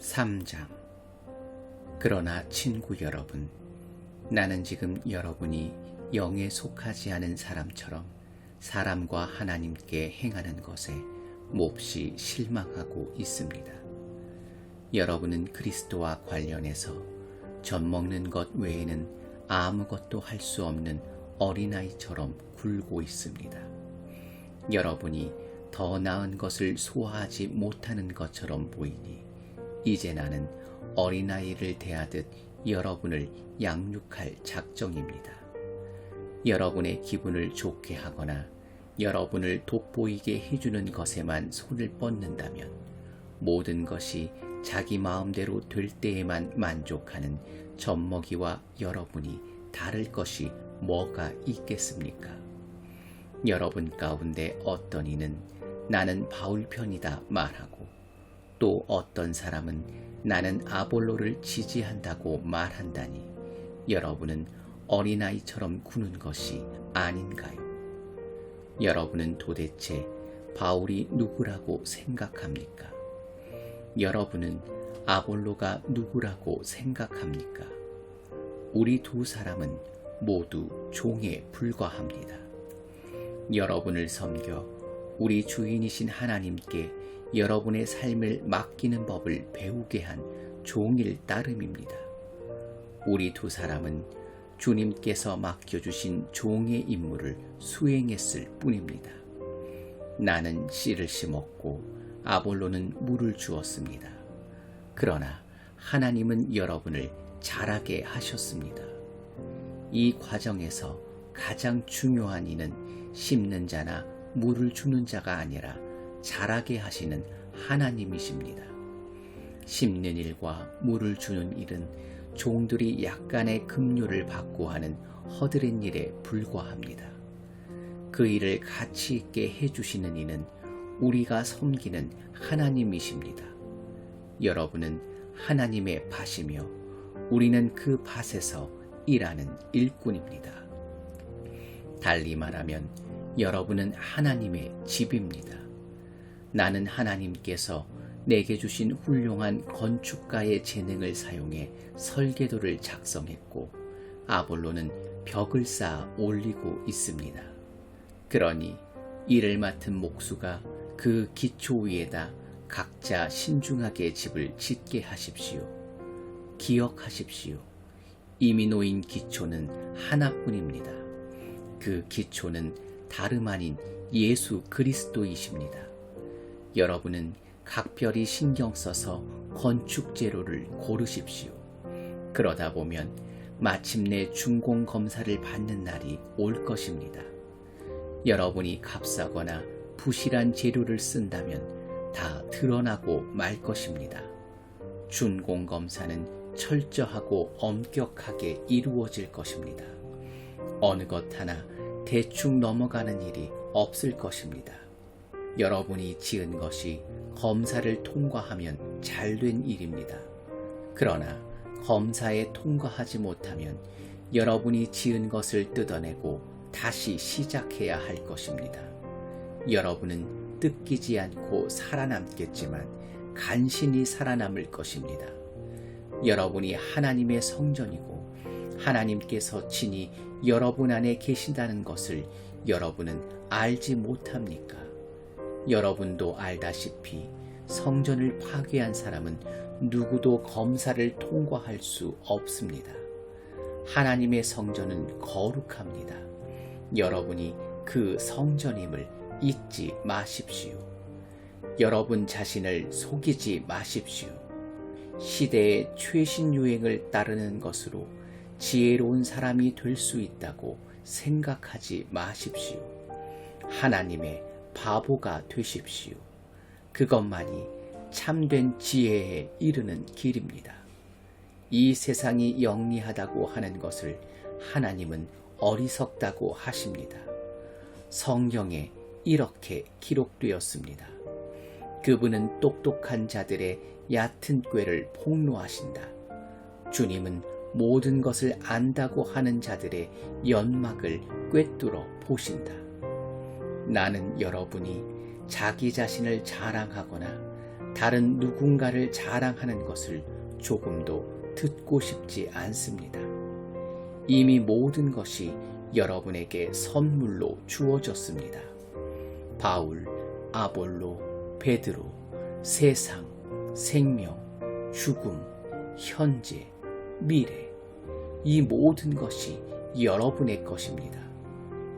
3장. 그러나 친구 여러분, 나는 지금 여러분이 영에 속하지 않은 사람처럼 사람과 하나님께 행하는 것에 몹시 실망하고 있습니다. 여러분은 그리스도와 관련해서 젖먹는 것 외에는 아무것도 할 수 없는 어린아이처럼 굴고 있습니다. 여러분이 더 나은 것을 소화하지 못하는 것처럼 보이니 이제 나는 어린아이를 대하듯 여러분을 양육할 작정입니다. 여러분의 기분을 좋게 하거나 여러분을 돋보이게 해주는 것에만 손을 뻗는다면 모든 것이 자기 마음대로 될 때에만 만족하는 젖먹이와 여러분이 다를 것이 뭐가 있겠습니까? 여러분 가운데 어떤 이는 나는 바울 편이다 말하고 또 어떤 사람은 나는 아볼로를 지지한다고 말한다니 여러분은 어린아이처럼 구는 것이 아닌가요? 여러분은 도대체 바울이 누구라고 생각합니까? 여러분은 아볼로가 누구라고 생각합니까? 우리 두 사람은 모두 종에 불과합니다. 여러분을 섬겨 우리 주인이신 하나님께 여러분의 삶을 맡기는 법을 배우게 한 종일 따름입니다. 우리 두 사람은 주님께서 맡겨주신 종의 임무를 수행했을 뿐입니다. 나는 씨를 심었고 아볼로는 물을 주었습니다. 그러나 하나님은 여러분을 자라게 하셨습니다. 이 과정에서 가장 중요한 이는 심는 자나 물을 주는 자가 아니라 자라게 하시는 하나님이십니다. 심는 일과 물을 주는 일은 종들이 약간의 급료를 받고 하는 허드렛 일에 불과합니다. 그 일을 가치 있게 해주시는 이는 우리가 섬기는 하나님이십니다. 여러분은 하나님의 밭이며 우리는 그 밭에서 일하는 일꾼입니다. 달리 말하면 여러분은 하나님의 집입니다. 나는 하나님께서 내게 주신 훌륭한 건축가의 재능을 사용해 설계도를 작성했고 아볼로는 벽을 쌓아 올리고 있습니다. 그러니 이를 맡은 목수가 그 기초 위에다 각자 신중하게 집을 짓게 하십시오. 기억하십시오. 이미 놓인 기초는 하나뿐입니다. 그 기초는 다름 아닌 예수 그리스도이십니다. 여러분은 각별히 신경 써서 건축 재료를 고르십시오. 그러다 보면 마침내 준공 검사를 받는 날이 올 것입니다. 여러분이 값싸거나 부실한 재료를 쓴다면 다 드러나고 말 것입니다. 준공 검사는 철저하고 엄격하게 이루어질 것입니다. 어느 것 하나 대충 넘어가는 일이 없을 것입니다. 여러분이 지은 것이 검사를 통과하면 잘된 일입니다. 그러나 검사에 통과하지 못하면 여러분이 지은 것을 뜯어내고 다시 시작해야 할 것입니다. 여러분은 뜯기지 않고 살아남겠지만 간신히 살아남을 것입니다. 여러분이 하나님의 성전이고 하나님께서 친히 여러분 안에 계신다는 것을 여러분은 알지 못합니까? 여러분도 알다시피 성전을 파괴한 사람은 누구도 검사를 통과할 수 없습니다. 하나님의 성전은 거룩합니다. 여러분이 그 성전임을 잊지 마십시오. 여러분 자신을 속이지 마십시오. 시대의 최신 유행을 따르는 것으로 지혜로운 사람이 될 수 있다고 생각하지 마십시오. 하나님의 바보가 되십시오. 그것만이 참된 지혜에 이르는 길입니다. 이 세상이 영리하다고 하는 것을 하나님은 어리석다고 하십니다. 성경에 이렇게 기록되었습니다. 그분은 똑똑한 자들의 얕은 꾀를 폭로하신다. 주님은 모든 것을 안다고 하는 자들의 연막을 꿰뚫어 보신다. 나는 여러분이 자기 자신을 자랑하거나 다른 누군가를 자랑하는 것을 조금도 듣고 싶지 않습니다. 이미 모든 것이 여러분에게 선물로 주어졌습니다. 바울, 아볼로, 베드로, 세상, 생명, 죽음, 현재, 미래, 이 모든 것이 여러분의 것입니다.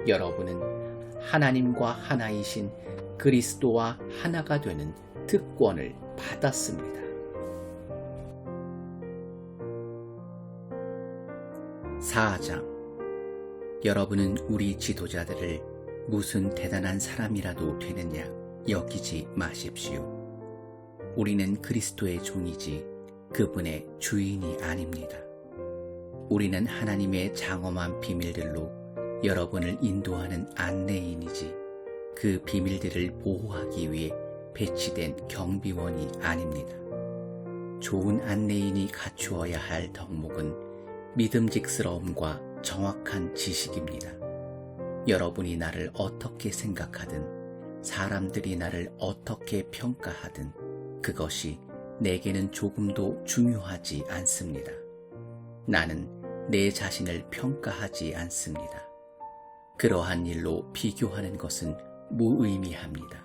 여러분은 하나님과 하나이신 그리스도와 하나가 되는 특권을 받았습니다. 4장. 여러분은 우리 지도자들을 무슨 대단한 사람이라도 되느냐 여기지 마십시오. 우리는 그리스도의 종이지 그분의 주인이 아닙니다. 우리는 하나님의 장엄한 비밀들로 여러분을 인도하는 안내인이지 그 비밀들을 보호하기 위해 배치된 경비원이 아닙니다. 좋은 안내인이 갖추어야 할 덕목은 믿음직스러움과 정확한 지식입니다. 여러분이 나를 어떻게 생각하든 사람들이 나를 어떻게 평가하든 그것이 내게는 조금도 중요하지 않습니다. 나는 내 자신을 평가하지 않습니다. 그러한 일로 비교하는 것은 무의미합니다.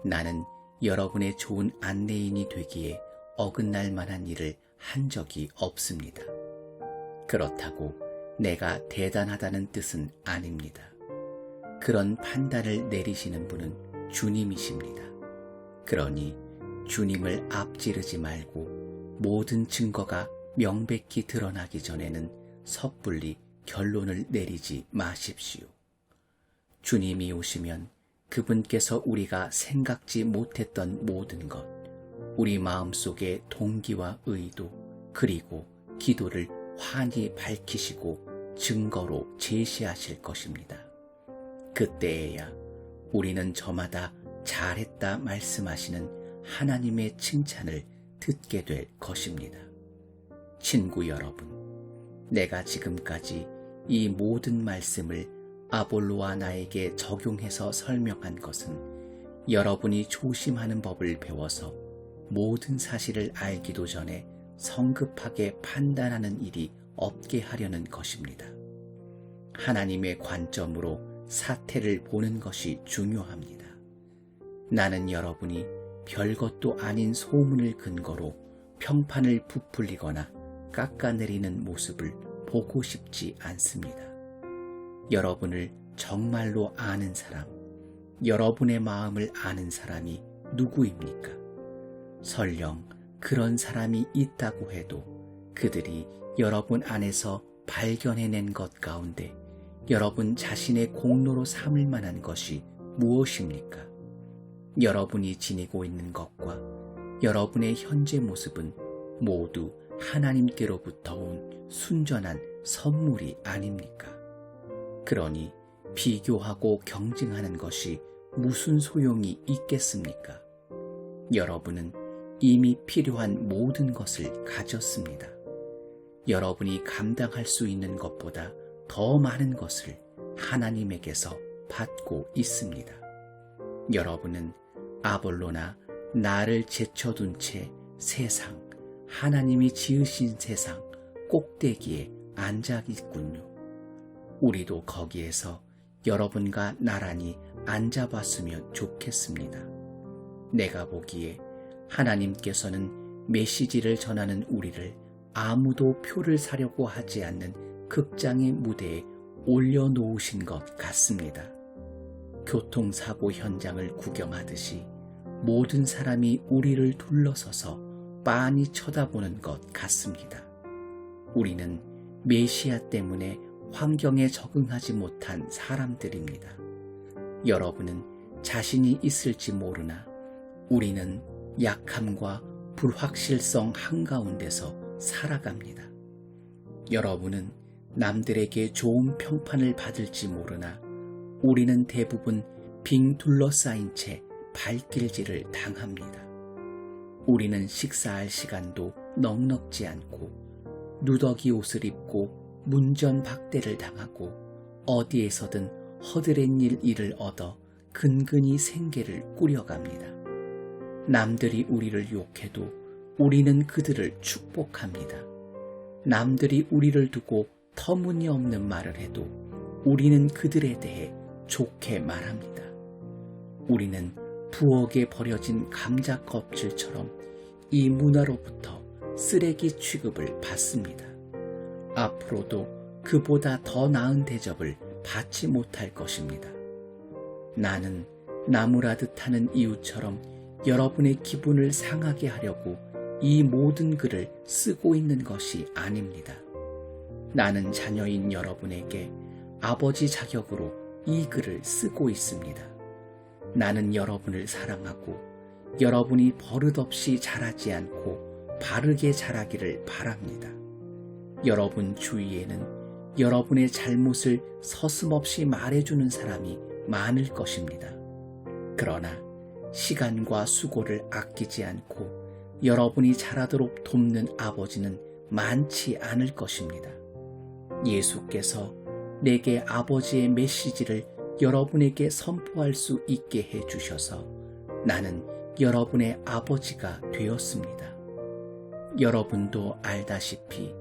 나는 여러분의 좋은 안내인이 되기에 어긋날 만한 일을 한 적이 없습니다. 그렇다고 내가 대단하다는 뜻은 아닙니다. 그런 판단을 내리시는 분은 주님이십니다. 그러니 주님을 앞지르지 말고 모든 증거가 명백히 드러나기 전에는 섣불리 결론을 내리지 마십시오. 주님이 오시면 그분께서 우리가 생각지 못했던 모든 것, 우리 마음속의 동기와 의도, 그리고 기도를 환히 밝히시고 증거로 제시하실 것입니다. 그때에야 우리는 저마다 잘했다 말씀하시는 하나님의 칭찬을 듣게 될 것입니다. 친구 여러분, 내가 지금까지 이 모든 말씀을 아볼로와 나에게 적용해서 설명한 것은 여러분이 조심하는 법을 배워서 모든 사실을 알기도 전에 성급하게 판단하는 일이 없게 하려는 것입니다. 하나님의 관점으로 사태를 보는 것이 중요합니다. 나는 여러분이 별것도 아닌 소문을 근거로 평판을 부풀리거나 깎아내리는 모습을 보고 싶지 않습니다. 여러분을 정말로 아는 사람, 여러분의 마음을 아는 사람이 누구입니까? 설령 그런 사람이 있다고 해도 그들이 여러분 안에서 발견해낸 것 가운데 여러분 자신의 공로로 삼을 만한 것이 무엇입니까? 여러분이 지니고 있는 것과 여러분의 현재 모습은 모두 하나님께로부터 온 순전한 선물이 아닙니까? 그러니 비교하고 경쟁하는 것이 무슨 소용이 있겠습니까? 여러분은 이미 필요한 모든 것을 가졌습니다. 여러분이 감당할 수 있는 것보다 더 많은 것을 하나님에게서 받고 있습니다. 여러분은 아볼로나 나를 제쳐둔 채 세상, 하나님이 지으신 세상 꼭대기에 앉아 있군요. 우리도 거기에서 여러분과 나란히 앉아봤으면 좋겠습니다. 내가 보기에 하나님께서는 메시지를 전하는 우리를 아무도 표를 사려고 하지 않는 극장의 무대에 올려놓으신 것 같습니다. 교통사고 현장을 구경하듯이 모든 사람이 우리를 둘러서서 빤히 쳐다보는 것 같습니다. 우리는 메시아 때문에 환경에 적응하지 못한 사람들입니다. 여러분은 자신이 있을지 모르나 우리는 약함과 불확실성 한가운데서 살아갑니다. 여러분은 남들에게 좋은 평판을 받을지 모르나 우리는 대부분 빙 둘러싸인 채 발길질을 당합니다. 우리는 식사할 시간도 넉넉지 않고 누더기 옷을 입고 문전박대를 당하고 어디에서든 허드렛일 일을 얻어 근근히 생계를 꾸려갑니다. 남들이 우리를 욕해도 우리는 그들을 축복합니다. 남들이 우리를 두고 터무니없는 말을 해도 우리는 그들에 대해 좋게 말합니다. 우리는 부엌에 버려진 감자 껍질처럼 이 문화로부터 쓰레기 취급을 받습니다. 앞으로도 그보다 더 나은 대접을 받지 못할 것입니다. 나는 나무라듯 하는 이웃처럼 여러분의 기분을 상하게 하려고 이 모든 글을 쓰고 있는 것이 아닙니다. 나는 자녀인 여러분에게 아버지 자격으로 이 글을 쓰고 있습니다. 나는 여러분을 사랑하고 여러분이 버릇없이 자라지 않고 바르게 자라기를 바랍니다. 여러분 주위에는 여러분의 잘못을 서슴없이 말해주는 사람이 많을 것입니다. 그러나 시간과 수고를 아끼지 않고 여러분이 자라도록 돕는 아버지는 많지 않을 것입니다. 예수께서 내게 아버지의 메시지를 여러분에게 선포할 수 있게 해주셔서 나는 여러분의 아버지가 되었습니다. 여러분도 알다시피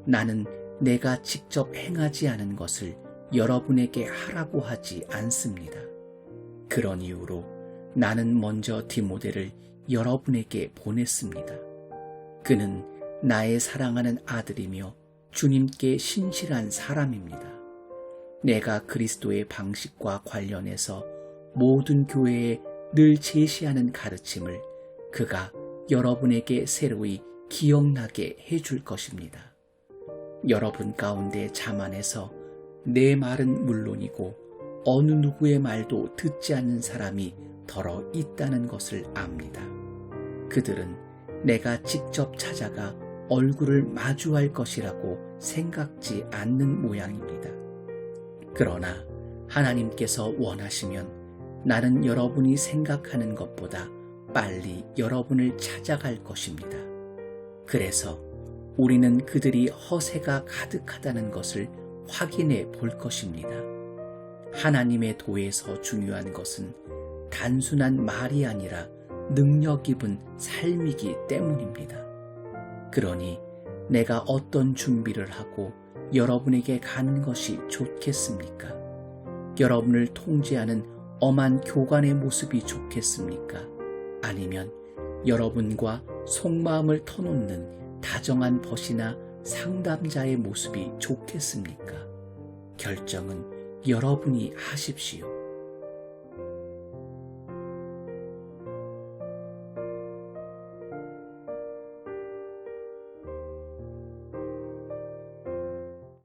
나는 내가 직접 행하지 않은 것을 여러분에게 하라고 하지 않습니다. 그런 이유로 나는 먼저 디모데를 여러분에게 보냈습니다. 그는 나의 사랑하는 아들이며 주님께 신실한 사람입니다. 내가 그리스도의 방식과 관련해서 모든 교회에 늘 제시하는 가르침을 그가 여러분에게 새로이 기억나게 해줄 것입니다. 여러분 가운데 자만해서 내 말은 물론이고 어느 누구의 말도 듣지 않는 사람이 더러 있다는 것을 압니다. 그들은 내가 직접 찾아가 얼굴을 마주할 것이라고 생각지 않는 모양입니다. 그러나 하나님께서 원하시면 나는 여러분이 생각하는 것보다 빨리 여러분을 찾아갈 것입니다. 그래서 우리는 그들이 허세가 가득하다는 것을 확인해 볼 것입니다. 하나님의 도에서 중요한 것은 단순한 말이 아니라 능력 입은 삶이기 때문입니다. 그러니 내가 어떤 준비를 하고 여러분에게 가는 것이 좋겠습니까? 여러분을 통제하는 엄한 교관의 모습이 좋겠습니까? 아니면 여러분과 속마음을 터놓는 다정한 벗이나 상담자의 모습이 좋겠습니까? 결정은 여러분이 하십시오.